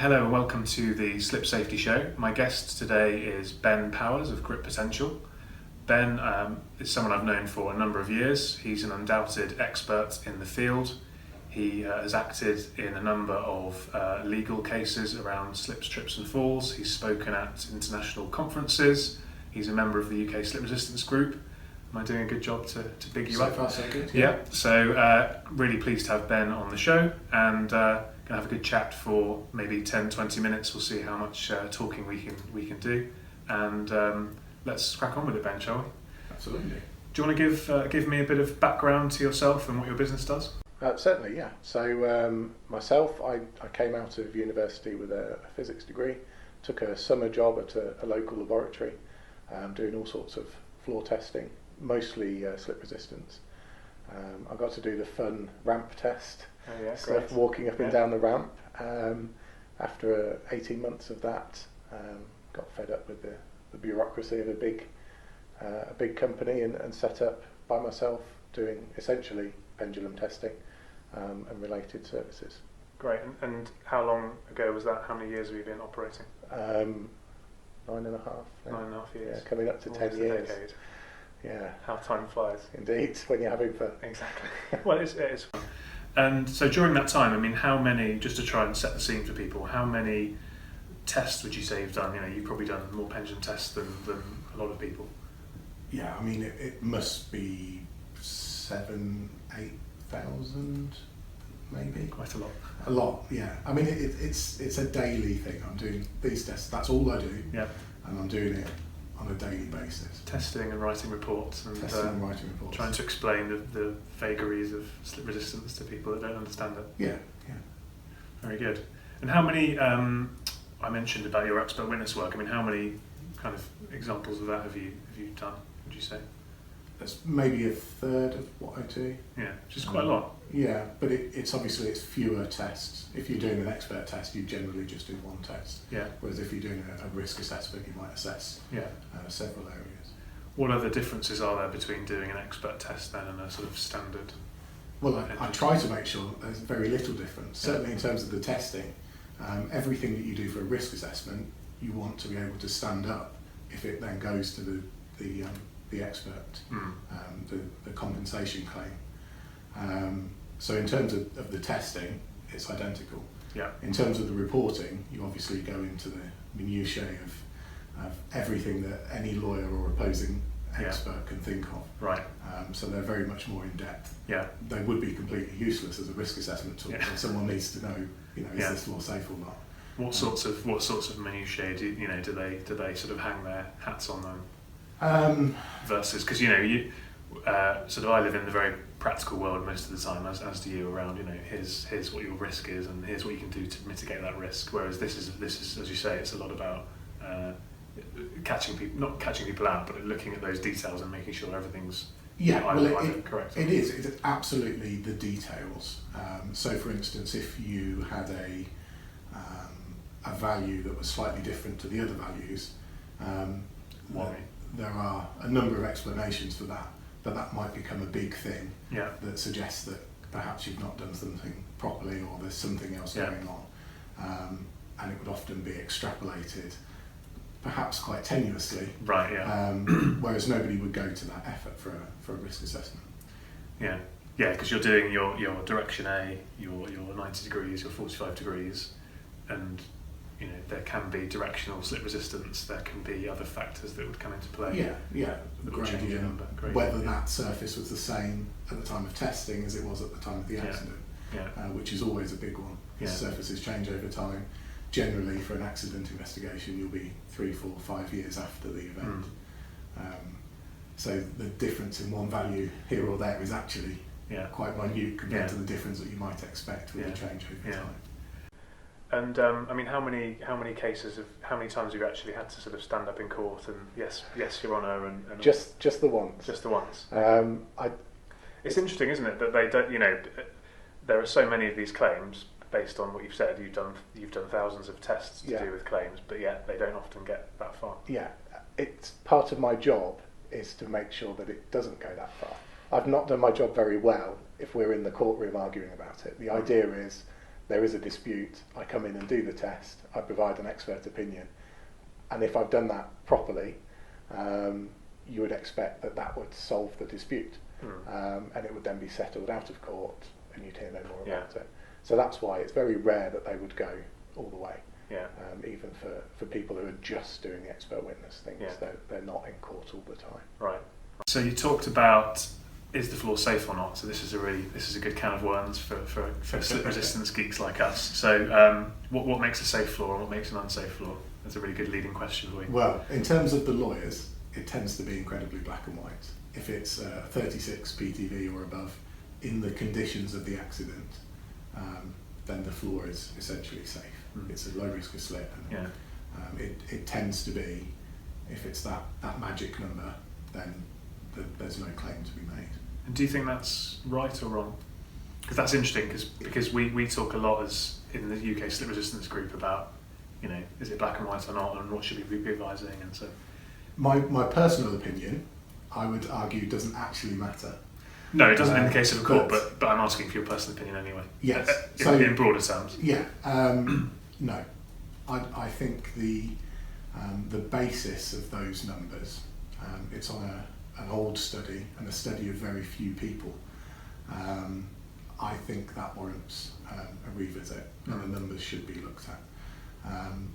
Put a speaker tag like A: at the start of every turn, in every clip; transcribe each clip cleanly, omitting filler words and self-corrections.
A: Hello and welcome to the Slip Safety Show. My guest today is Ben Powers of Grip Potential. Ben is someone I've known for a number of years. He's an undoubted expert in the field. He has acted in a number of legal cases around slips, trips and falls. He's spoken at international conferences. He's a member of the UK Slip Resistance Group. Am I doing a good job to big you up?
B: So far so good.
A: Yeah, so really pleased to have Ben on the show, and going to have a good chat for maybe 10-20 minutes. We'll see how much talking we can do, and let's crack on with it, Ben, shall we?
B: Absolutely.
A: Do you want to give me a bit of background to yourself and what your business does?
B: Certainly, yeah. So myself, I came out of university with a physics degree, took a summer job at a local laboratory, doing all sorts of floor testing, mostly slip resistance. I got to do the fun ramp test, stuff, walking up and down the ramp. After 18 months of that, got fed up with the bureaucracy of a big company and set up by myself doing essentially pendulum testing and related services.
A: Great, and how long ago was that? How many years have you been operating?
B: 9.5 now.
A: 9.5 years.
B: Yeah, coming up to
A: Almost
B: 10 years.
A: A decade.
B: Yeah.
A: How time flies.
B: Indeed, when you're having fun.
A: Exactly. Well, it is fun. And so during that time, I mean, how many, just to try and set the scene for people, how many tests would you say you've done? You know, you've probably done more pendulum tests than a lot of people.
C: Yeah, I mean, it must be 7,000-8,000, maybe.
A: Quite a lot.
C: A lot, yeah. I mean, it's a daily thing. I'm doing these tests. That's all I do.
A: Yeah.
C: And I'm doing it on a daily basis.
A: Testing and writing reports and
C: Testing and writing reports.
A: trying to explain the vagaries of slip resistance to people that don't understand it.
C: Yeah, yeah.
A: Very good. And how many, I mentioned about your expert witness work, I mean, how many kind of examples of that have you done, would you say?
C: That's maybe a third of what I do.
A: Yeah, which is quite a lot.
C: Yeah, but it's obviously it's fewer tests. If you're doing an expert test, you generally just do one test.
A: Yeah.
C: Whereas if you're doing a risk assessment, you might assess several areas.
A: What other differences are there between doing an expert test then and a sort of standard?
C: Well, I try to make sure there's very little difference.
A: Yeah.
C: Certainly in terms of the testing, everything that you do for a risk assessment, you want to be able to stand up if it then goes to the expert, the compensation claim. So in terms of the testing, it's identical.
A: Yeah.
C: In terms of the reporting, you obviously go into the minutiae of everything that any lawyer or opposing expert can think of.
A: Right.
C: So they're very much more in depth.
A: Yeah.
C: They would be completely useless as a risk assessment tool, but someone needs to know, is this law safe or not?
A: What sorts of minutiae do they sort of hang their hats on them? Versus, because sort of I live in the very practical world most of the time, as do you, around here's what your risk is and here's what you can do to mitigate that risk. Whereas this is as you say, it's a lot about not catching people out, but looking at those details and making sure everything's correct.
C: It is. It's absolutely the details. So, for instance, if you had a value that was slightly different to the other values, there are a number of explanations for that, but that might become a big thing that suggests that perhaps you've not done something properly or there's something else going on. And it would often be extrapolated, perhaps quite tenuously.
A: Right, yeah.
C: Whereas nobody would go to that effort for a risk assessment.
A: Yeah, yeah, because you're doing your direction A, your 90 degrees, your 45 degrees, and there can be directional slip resistance. There can be other factors that would come into play.
C: Yeah. The gradient, whether that surface was the same at the time of testing as it was at the time of the accident, which is always a big one. Surfaces change over time. Generally, for an accident investigation, you'll be 3, 4, 5 years after the event. So the difference in one value here or there is actually quite minute compared to the difference that you might expect with the change over time.
A: And I mean, how many cases how many times have you actually had to sort of stand up in court and yes, Your Honour, and
B: just the once.
A: Just the once. It's interesting, isn't it, that they don't. There are so many of these claims based on what you've said. You've done thousands of tests to do with claims, but yet they don't often get that far.
B: Yeah, it's part of my job is to make sure that it doesn't go that far. I've not done my job very well if we're in the courtroom arguing about it. The idea is there is a dispute, I come in and do the test, I provide an expert opinion, and if I've done that properly, you would expect that that would solve the dispute, and it would then be settled out of court, and you'd hear no more about it. So that's why it's very rare that they would go all the way.
A: Yeah.
B: Even for people who are just doing the expert witness things, they're not in court all the time.
A: Right. So you talked about, is the floor safe or not? So this is a good can of worms for slip resistance geeks like us. So what makes a safe floor and what makes an unsafe floor? That's a really good leading question for you.
C: Well, in terms of the lawyers, it tends to be incredibly black and white. If it's 36 PTV or above in the conditions of the accident, then the floor is essentially safe. It's a low risk of slip, and it tends to be, if it's that magic number, then there's no claim to be made.
A: And do you think that's right or wrong? Because that's interesting, because we talk a lot as in the UK slip resistance group about, is it black and white or not, and what should we be advising, and so.
C: My personal opinion, I would argue, doesn't actually matter.
A: No, it doesn't in the case of a court, but I'm asking for your personal opinion anyway.
C: Yes.
A: In broader terms.
C: Yeah. No. I think the basis of those numbers, it's on an old study and a study of very few people. I think that warrants a revisit, and the numbers should be looked at.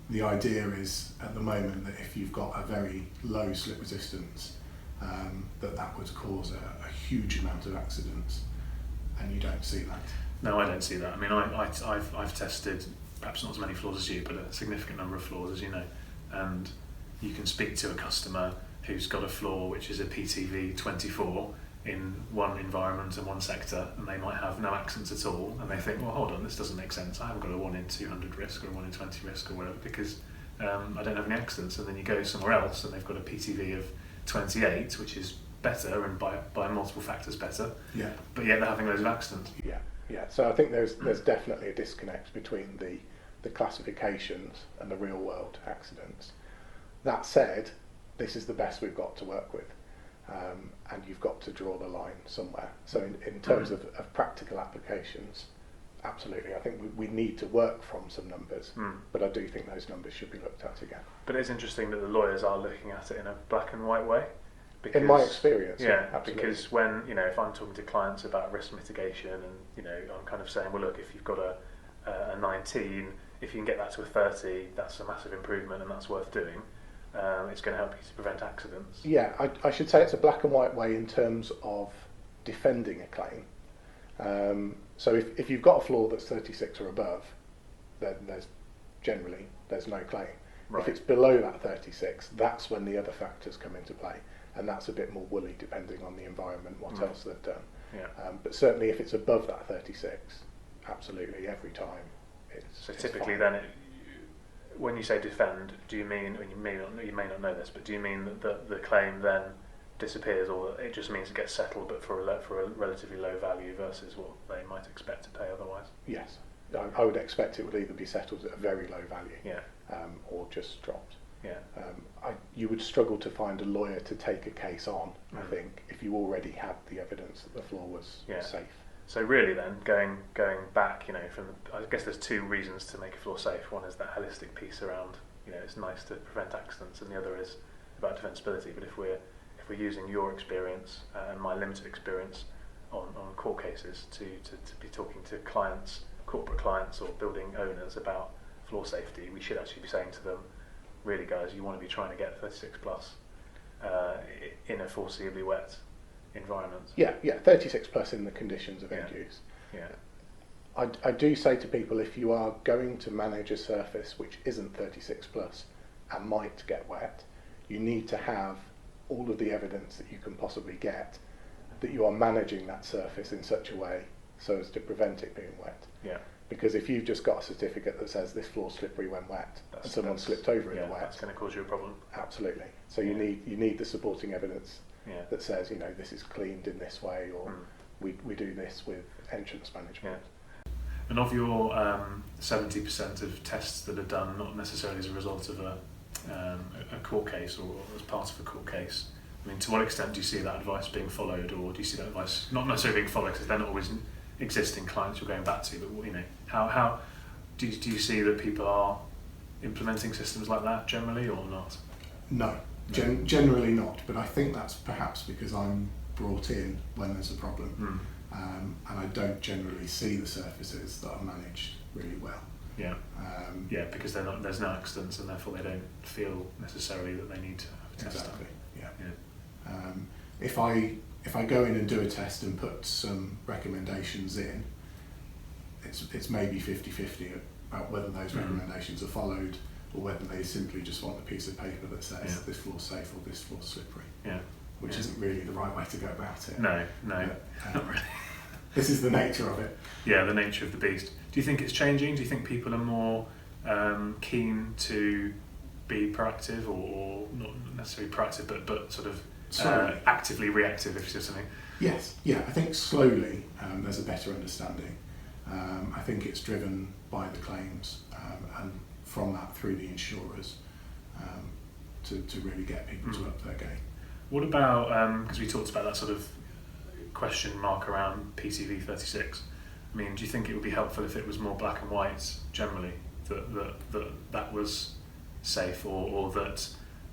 C: The idea is, at the moment, that if you've got a very low slip resistance, that would cause a huge amount of accidents, and you don't see that.
A: No, I don't see that. I mean, I've tested perhaps not as many floors as you, but a significant number of floors, as you know, and you can speak to a customer who's got a floor which is a PTV 24 in one environment and one sector, and they might have no accidents at all, and they think, well, hold on, this doesn't make sense. I haven't got a 1 in 200 risk or a 1 in 20 risk or whatever, because I don't have any accidents. And then you go somewhere else and they've got a PTV of 28, which is better and by multiple factors better, but yet they're having loads of accidents.
B: Yeah. So I think there's definitely a disconnect between the classifications and the real world accidents. That said, this is the best we've got to work with, and you've got to draw the line somewhere. So in terms of practical applications, absolutely, I think we need to work from some numbers, but I do think those numbers should be looked at again.
A: But it's interesting that the lawyers are looking at it in a black and white way. Because,
B: in my experience,
A: absolutely. Because when, if I'm talking to clients about risk mitigation, and I'm kind of saying, well, look, if you've got a 19, if you can get that to a 30, that's a massive improvement, and that's worth doing. It's going to help you to prevent accidents.
B: Yeah, I should say it's a black and white way in terms of defending a claim. So if you've got a floor that's 36 or above, then there's no claim. Right. If it's below that 36, that's when the other factors come into play, and that's a bit more woolly depending on the environment, what else they've done. Yeah. But certainly if it's above that 36, absolutely every time.
A: So typically then, when you say defend, do you mean, and you may not know this, but do you mean that the claim then disappears, or it just means it gets settled but for a relatively low value versus what they might expect to pay otherwise?
B: Yes, I would expect it would either be settled at a very low value, or just dropped. You would struggle to find a lawyer to take a case on, I think, if you already had the evidence that the floor was safe.
A: So really then, going back, I guess there's two reasons to make a floor safe. One is that holistic piece around, it's nice to prevent accidents, and the other is about defensibility. But if we're using your experience and my limited experience on court cases to be talking to clients, corporate clients or building owners about floor safety, we should actually be saying to them, really guys, you want to be trying to get 36 plus in a foreseeably wet environment.
B: Yeah, 36 plus in the conditions of end use. Yeah. I do say to people, if you are going to manage a surface which isn't 36 plus and might get wet, you need to have all of the evidence that you can possibly get that you are managing that surface in such a way so as to prevent it being wet. Yeah. Because if you've just got a certificate that says this floor's slippery when wet, and someone slipped over in the wet,
A: that's going to cause you a problem.
B: Absolutely. So you need the supporting evidence that says, this is cleaned in this way, or we do this with entrance management.
A: Yeah. And of your 70% of tests that are done, not necessarily as a result of a court case or as part of a court case, I mean, to what extent do you see that advice being followed, or do you see that advice not necessarily being followed because they're not always existing clients you're going back to, but you know, how do you see that people are implementing systems like that generally or not?
C: No, generally not, but I think that's perhaps because I'm brought in when there's a problem, and I don't generally see the surfaces that are managed really well.
A: Yeah, because there's no accidents, and therefore they don't feel necessarily that they need to have a test.
C: Exactly. If I go in and do a test and put some recommendations in, it's maybe 50-50 about whether those recommendations are followed, or whether they simply just want a piece of paper that says this floor's safe or this floor's slippery. Which isn't really the right way to go about it.
A: No, not really.
C: This is the nature of it.
A: Yeah, the nature of the beast. Do you think it's changing? Do you think people are more keen to be proactive, or not necessarily proactive, but sort of actively reactive, if you say something?
C: Yes, I think slowly there's a better understanding. I think it's driven by the claims, and from that through the insurers, to really get people to up their game.
A: What about, because we talked about that sort of question mark around PCV 36, I mean, do you think it would be helpful if it was more black and white generally, that was safe, or that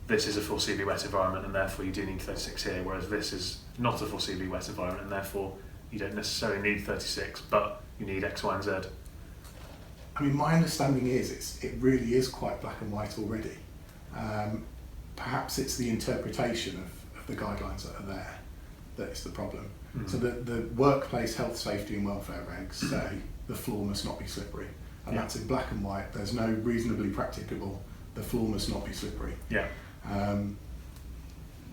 A: this is a foreseeably wet environment and therefore you do need 36 here, whereas this is not a foreseeably wet environment and therefore you don't necessarily need 36, but you need X, Y and Z?
C: I mean, my understanding is it really is quite black and white already. Perhaps it's the interpretation of the guidelines that are there that is the problem. So the workplace health, safety and welfare regs say the floor must not be slippery, and that's in black and white. There's no reasonably practicable, the floor must not be slippery.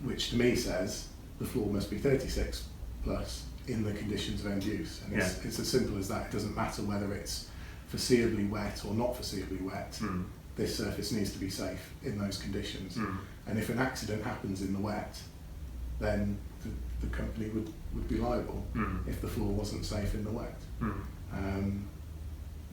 C: Which to me says the floor must be 36 plus in the conditions of end use, and it's as simple as that. It doesn't matter whether it's foreseeably wet or not foreseeably wet. This surface needs to be safe in those conditions, and if an accident happens in the wet, then the company would be liable if the floor wasn't safe in the wet.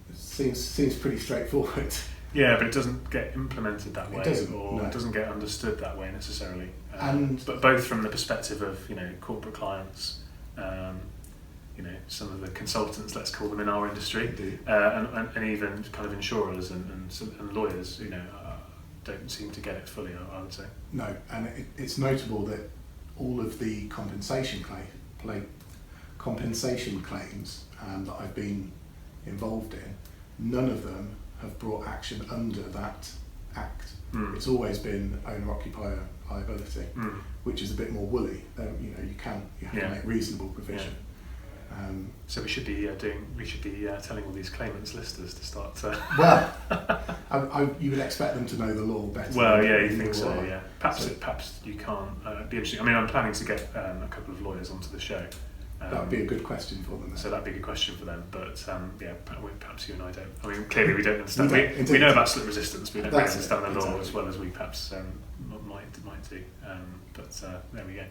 C: It seems pretty straightforward.
A: Yeah, but it doesn't get implemented that way,
C: it
A: doesn't get understood that way necessarily. But both from the perspective of corporate clients, some of the consultants, let's call them, in our industry, and even kind of insurers and lawyers, don't seem to get it fully, I would say.
C: No, and it's notable that all of the compensation claims that I've been involved in, none of them have brought action under that act. It's always been owner-occupier liability, which is a bit more woolly. You have to make reasonable provision.
A: So we should be telling all these claimants listers to start.
C: Well, you would expect them to know the law better.
A: Well, you think so? Yeah. Perhaps you can't. Be interesting. I mean, I'm planning to get a couple of lawyers onto the show.
C: That would be a good question for them.
A: So that'd be a good question for them. But perhaps you and I don't. I mean, clearly we don't understand. We know about slip resistance, but we don't really understand the law as well as we perhaps might do. But there we go.